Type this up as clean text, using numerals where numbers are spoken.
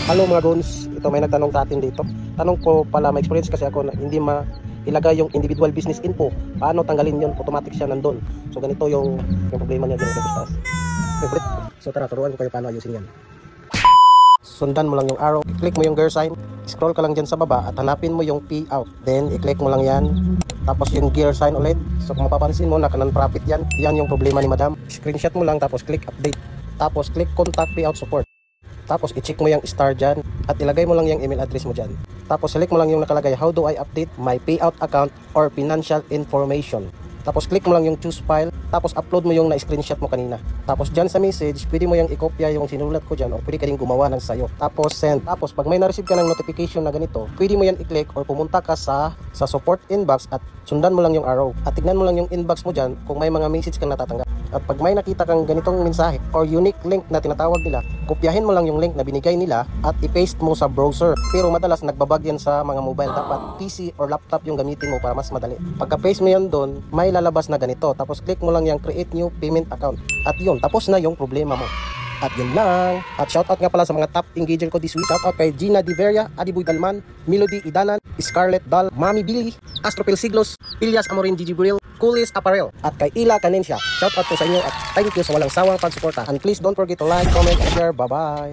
Hello mga goons, ito may nagtanong sa atin dito. Tanong ko pala, may experience kasi ako na hindi ilagay yung individual business info. Paano tanggalin yun? Automatic siya nandun. So ganito yung problema niya dyan. So tara, turuan ko kayo paano ayusin yan. Sundan mo lang yung arrow, i-click mo yung gear sign, scroll ka lang dyan sa baba at hanapin mo yung P out. Then i-click mo lang yan. Tapos yung gear sign ulit. So kung mapapansin mo, naka-non-profit yan. Yan yung problema ni madam. Screenshot mo lang tapos click update. Tapos click contact payout support. Tapos i-check mo yung star dyan at ilagay mo lang yung email address mo dyan. Tapos select mo lang yung nakalagay, how do I update my payout account or financial information. Tapos click mo lang yung choose file. Tapos upload mo yung na-screenshot mo kanina. Tapos dyan sa message, pwede mo yung i-copya yung sinulat ko dyan o pwede ka rin gumawa ng sayo. Tapos send. Tapos pag may na-receive ka ng notification na ganito, pwede mo yan i-click or pumunta ka sa support inbox at sundan mo lang yung arrow. At tignan mo lang yung inbox mo dyan kung may mga message kang natatanggap. At pag may nakita kang ganitong mensahe or unique link na tinatawag nila, kopyahin mo lang yung link na binigay nila at i-paste mo sa browser. Pero madalas nagbabag yan sa mga mobile. Dapat PC or laptop yung gamitin mo para mas madali. Pagka-paste mo yan doon, may lalabas na ganito. Tapos click mo lang yung create new payment account. At yun, tapos na yung problema mo. At yun lang. At shoutout nga pala sa mga top engager ko this week. Shoutout kay Gina Diveria, Adiboy Dalman, Melody Idanan, Scarlett Dal, Mami Billy, Astropil Siglos, Pilyas Amorin Gigi Buril, Coolies Apparel, at kay Ila Canencia. Shoutout po sa inyo at thank you sa walang sawang pagsuporta. And please don't forget to like, comment, and share. Bye-bye!